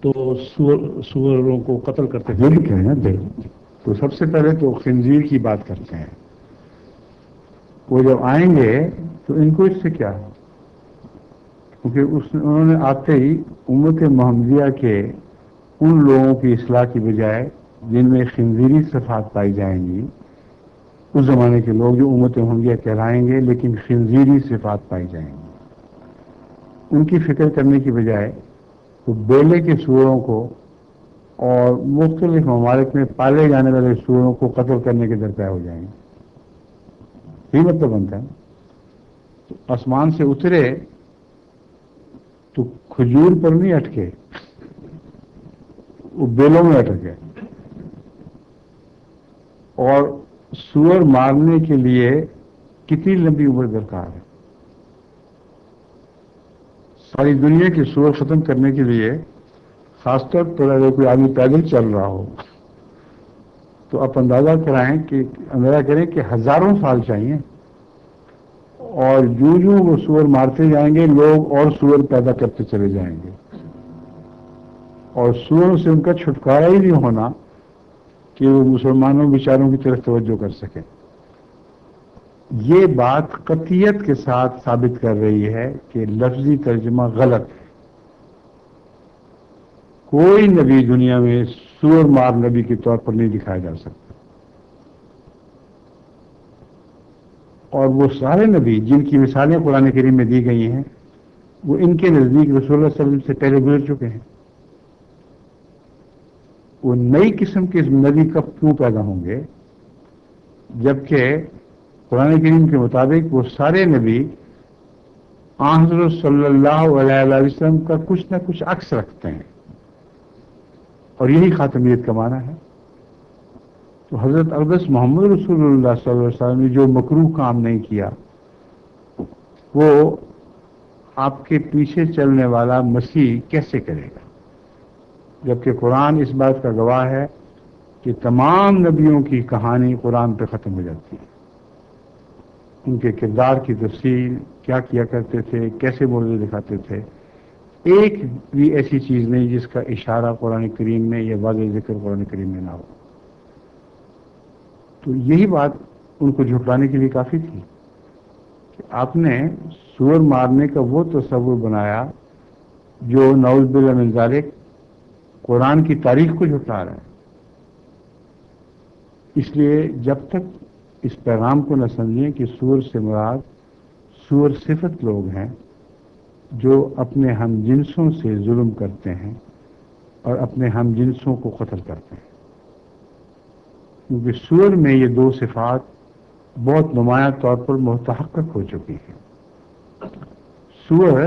تو سوروں کو قتل کرتے یہ بھی کہیں نا تو سب سے پہلے تو خنزیر کی بات کرتے ہیں. وہ جب آئیں گے تو ان کو اس سے کیا ہے؟ کیونکہ انہوں نے آتے ہی امت محمدیہ کے ان لوگوں کی اصلاح کی بجائے جن میں خنزیری صفات پائی جائیں گی، اس زمانے کے لوگ جو امت محمدیہ کہلائیں گے لیکن خنزیری صفات پائی جائیں گی، ان کی فکر کرنے کی بجائے تو بیلے کے سوروں کو اور مختلف ممالک میں پالے جانے والے سوروں کو قتل کرنے کے درپے ہو جائیں گے. یہی مطلب بنتا ہے. تو آسمان سے اترے تو کھجور پر نہیں اٹکے، وہ بیلوں میں اٹک گئے. اور سور مارنے کے لیے کتنی لمبی عمر درکار ہے. ساری دنیا کی سور ختم کرنے کے لیے خاص طور پر اگر کوئی آدمی پیدل چل رہا ہو تو آپ اندازہ کریں کہ ہزاروں سال چاہیے. اور جو وہ سور مارتے جائیں گے لوگ اور سور پیدا کرتے چلے جائیں گے، اور سوروں سے ان کا چھٹکارا ہی نہیں ہونا کہ وہ مسلمانوں بیچاروں کی طرف توجہ کر سکیں. یہ بات قطعیت کے ساتھ ثابت کر رہی ہے کہ لفظی ترجمہ غلط ہے. کوئی نبی دنیا میں سور مار نبی کے طور پر نہیں دکھایا جا سکتا. اور وہ سارے نبی جن کی مثالیں قرآن کریم میں دی گئی ہیں وہ ان کے نزدیک رسول اللہ صلی اللہ علیہ وسلم سے پہلے گزر چکے ہیں. وہ نئی قسم کے نبی کب کیوں پیدا ہوں گے جبکہ قرآن کریم کے مطابق وہ سارے نبی حضرت صلی اللہ علیہ وسلم کا کچھ نہ کچھ عکس رکھتے ہیں، اور یہی خاتمیت کا معنی ہے. تو حضرت اقدس محمد رسول اللہ صلی اللہ علیہ وسلم نے جو مکروہ کام نہیں کیا وہ آپ کے پیچھے چلنے والا مسیح کیسے کرے گا، جبکہ قرآن اس بات کا گواہ ہے کہ تمام نبیوں کی کہانی قرآن پہ ختم ہو جاتی ہے. ان کے کردار کی تفصیل، کیا کیا کرتے تھے، کیسے معجزے دکھاتے تھے، ایک بھی ایسی چیز نہیں جس کا اشارہ قرآن کریم میں یا واضح ذکر قرآن کریم میں نہ ہو. تو یہی بات ان کو جھٹلانے کے لیے کافی تھی کہ آپ نے سور مارنے کا وہ تصور بنایا جو نعوذ باللہ من ذالک قرآن کی تاریخ کو جھٹلا رہا ہے. اس لیے جب تک اس پیغام کو نہ سمجھیں کہ سور سے مراد سور صفت لوگ ہیں جو اپنے ہم جنسوں سے ظلم کرتے ہیں اور اپنے ہم جنسوں کو قتل کرتے ہیں، کیونکہ سور میں یہ دو صفات بہت نمایاں طور پر متحقق ہو چکی ہیں. سور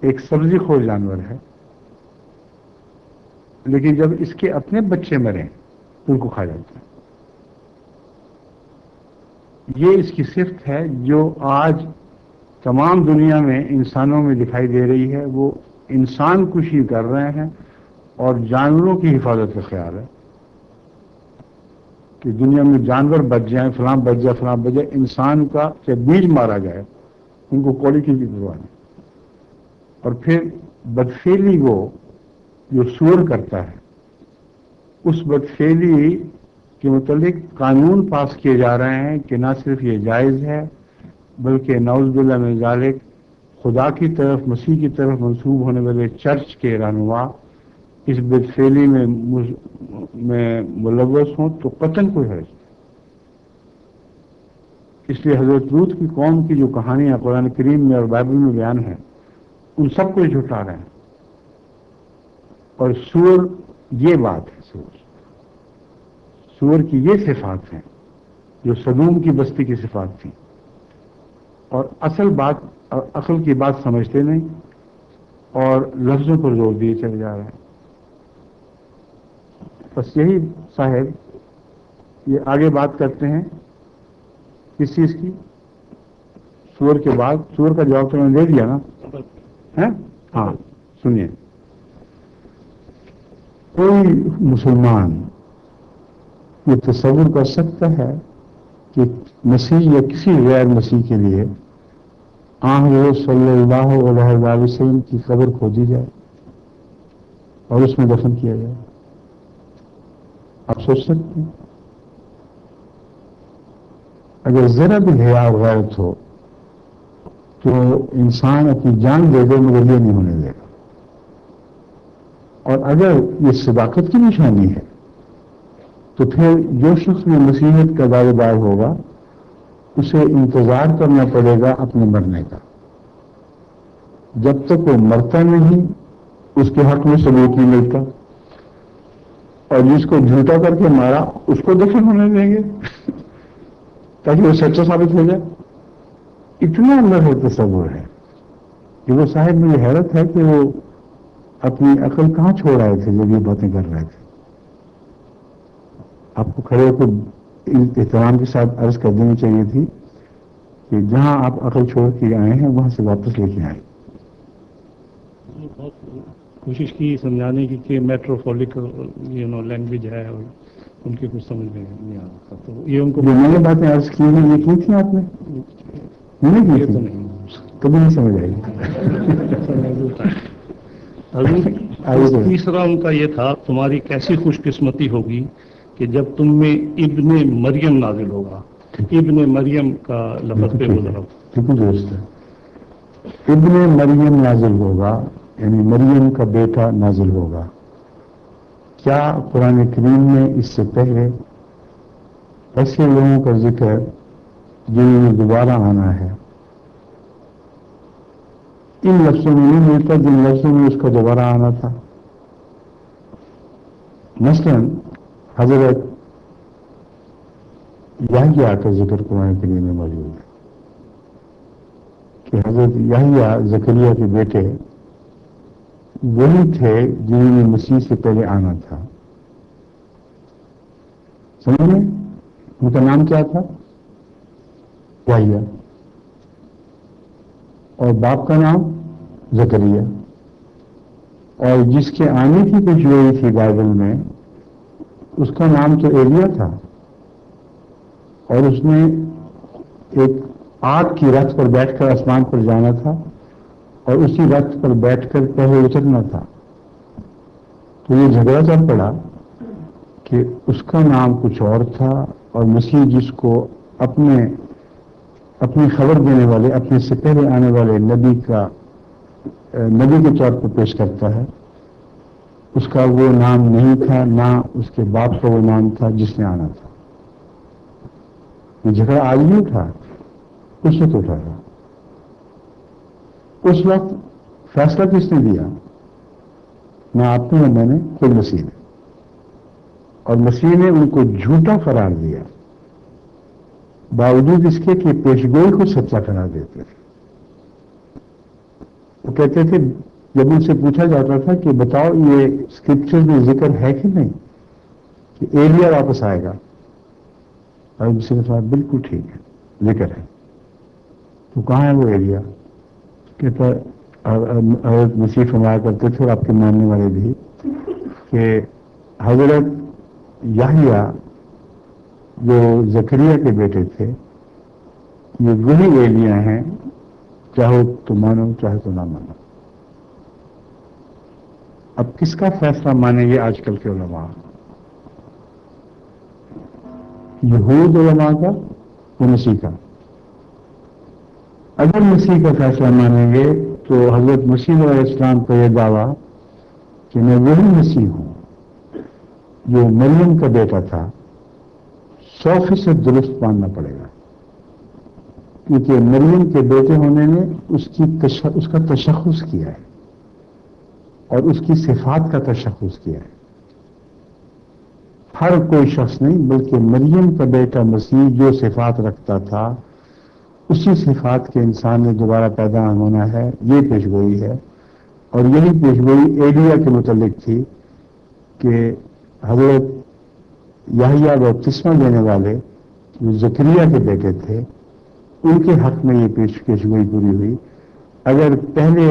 ایک سبزی خور جانور ہے، لیکن جب اس کے اپنے بچے مریں تو ان کو کھا جاتا ہے. یہ اس کی صفت ہے جو آج تمام دنیا میں انسانوں میں دکھائی دے رہی ہے. وہ انسان کشی کر رہے ہیں اور جانوروں کی حفاظت کا خیال ہے کہ دنیا میں جانور بچ جائیں، فلاں بچ جائے، فلاں بچ جائے، انسان کا کہ بیج مارا جائے ان کو کوالٹی کی پرواہ نہیں. اور پھر بدفعلی وہ جو سور کرتا ہے اس بدفعلی کے متعلق قانون پاس کیے جا رہے ہیں کہ نہ صرف یہ جائز ہے بلکہ نعوذ باللہ من ذالک خدا کی طرف، مسیح کی طرف منسوب ہونے والے چرچ کے رہنما اس بدفعلی میں ملوث ہوں تو قطعاً کوئی حرج. اس لیے حضرت لوط کی قوم کی جو کہانیاں قرآن کریم میں اور بائبل میں بیان ہیں ان سب کو جھٹلا رہے ہیں. اور سور یہ بات ہے، سور کی یہ صفات ہیں جو سدوم کی بستی کی صفات تھیں، اور اصل بات اور عقل کی بات سمجھتے نہیں اور لفظوں پر زور دیے چلے جا رہے ہیں. بس یہی صاحب یہ آگے بات کرتے ہیں کس چیز کی؟ سور کے بعد. سور کا جواب تو میں نے دے دیا نا؟ ہاں سنیے. کوئی مسلمان یہ تصور کر سکتا ہے کہ مسیح یا کسی غیر مسیح کے لیے حضرت صلی اللہ علیہ وسلم کی قبر کھودی جائے؟ اور اس میں دفن کیا جائے. آپ سوچ سکتے ہیں اگر ذرا بھی حیا اور غیرت ہو تو انسان اپنی جان دے دے مگر یہ نہیں ہونے دے گا. اور اگر یہ صداقت کی نشانی ہے تو پھر جو شخص بھی مسیحیت کا دعوے دار ہوگا اسے انتظار کرنا پڑے گا اپنے مرنے کا. جب تک وہ مرتا نہیں اس کے حق میں ثبوت نہیں ملتا. اور جس کو جھوٹا کر کے مارا اس کو دفن ہونے دیں گے تاکہ وہ سچا ثابت ہو جائے. اتنا اندر ہے تصور ہے کہ وہ صاحب مجھے حیرت ہے کہ وہ اپنی عقل کہاں چھوڑ رہے تھے جب یہ باتیں کر رہے تھے. آپ کو کھڑے ہو کے احترام کے ساتھ عرض کر دینی چاہیے تھی کہ جہاں آپ عقل چھوڑ کے آئے ہیں وہاں سے واپس لے کے آئیں. بہت کوشش کی سمجھانے کی کہ میٹروپولک لینگویج ہے اور ان کی کچھ سمجھ میں نہیں آتا. تو یہ ان کو جو میں نے باتیں عرض کی ہیں یہ کی تھی آپ نے نہیں کی یہ تو تھی نہیں کبھی نہیں سمجھ آئی. حضور تیسرا ان کا یہ تھا تمہاری کیسی خوش قسمتی ہوگی کہ جب تم میں ابن مریم نازل ہوگا. ابن مریم کا لفظ پہ گزرا. بالکل درست ہے. ابن مریم نازل ہوگا یعنی مریم کا بیٹا نازل ہوگا. کیا قرآن کریم میں اس سے پہلے ایسے لوگوں کا ذکر جنہوں نے دوبارہ آنا ہے ان لفظوں میں نہیں ملتا جن لفظوں میں اس کا دوبارہ آنا تھا؟ مثلا حضرت یحییٰ کا ذکر قرآن کریم میں موجود ہے کہ حضرت یحییٰ زکریا کے بیٹے وہی تھے جنہوں نے مسیح سے پہلے آنا تھا. سمجھ میں ان کا نام کیا تھا؟ یحییٰ. اور باپ کا نام زکریا. اور جس کے آنے کی پیشگوئی تھی بائبل میں اس کا نام تو ایلیا تھا. اور اس نے ایک آگ کی رتھ پر بیٹھ کر آسمان پر جانا تھا اور اسی رتھ پر بیٹھ کر پہلے اترنا تھا. تو یہ جھگڑا چل پڑا کہ اس کا نام کچھ اور تھا اور مسیح جس کو اپنی خبر دینے والے اپنے سے پہلے آنے والے نبی کے طور پر پیش کرتا ہے اس کا وہ نام نہیں تھا نہ اس کے باپ کا وہ نام تھا جس نے آنا تھا. یہ جھگڑا آج نہیں اٹھا اس وقت اٹھا تھا. اس وقت فیصلہ کس نے دیا؟ نہ آپ نے نہ میں نے خود مسیح نے. اور مسیح نے ان کو جھوٹا قرار دیا باوجود اس کے کہ پیشگوئی کو سچا قرار دیتے تھے. وہ کہتے تھے جب ان سے پوچھا جاتا تھا کہ بتاؤ یہ اسکرپچر میں ذکر ہے کہ نہیں کہ ایلیا واپس آئے گا اور مسیح نے کہا بالکل ٹھیک ہے ذکر ہے. تو کہاں ہے وہ ایلیا؟ کہتا حضرت مسیح فرمایا کرتے تھے اور آپ کے ماننے والے بھی کہ حضرت یحییٰ جو زکریا کے بیٹے تھے یہ وہی ایلیا ہیں چاہو تو مانو چاہے تو نہ مانو. اب کس کا فیصلہ مانیں گے آج کل کے علماء؟ یہود علماء کا یا مسیح کا؟ اگر مسیح کا فیصلہ مانیں گے تو حضرت مسیح علیہ السلام کا یہ دعویٰ کہ میں وہی مسیح ہوں جو مریم کا بیٹا تھا 100% درست ماننا پڑے گا. کیونکہ مریم کے بیٹے ہونے نے اس کا تشخص کیا ہے اور اس کی صفات کا تشخص کیا ہے. ہر کوئی شخص نہیں بلکہ مریم کا بیٹا مسیح جو صفات رکھتا تھا اسی صفات کے انسان نے دوبارہ پیدا ہونا ہے. یہ پیشگوئی ہے اور یہی پیشگوئی ایلیا کے متعلق تھی کہ حضرت یحییٰ بپتسمہ دینے والے جو زکریا کے بیٹے تھے ان کے حق میں یہ پیشگوئی پوری ہوئی. اگر پہلے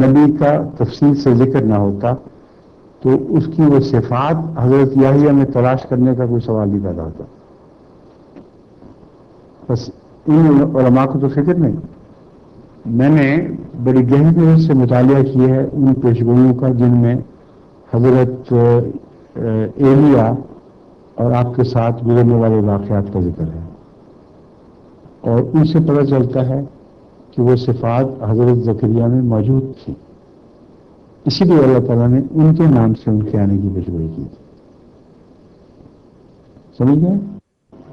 نبی کا تفصیل سے ذکر نہ ہوتا تو اس کی وہ صفات حضرت یحییٰ میں تلاش کرنے کا کوئی سوال نہیں پیدا ہوتا. بس ان علماء کو تو فکر نہیں میں نے بڑی گہری سے مطالعہ کیا ہے ان پیشگوئیوں کا جن میں حضرت ایلیا اور آپ کے ساتھ گزرنے والے واقعات کا ذکر ہے، اور ان سے پتہ چلتا ہے کہ وہ صفات حضرت زکریا میں موجود تھی، اسی لیے اللہ تعالیٰ نے ان کے نام سے ان کے آنے کی پیشگوئی کی تھی. سمجھ گئے؟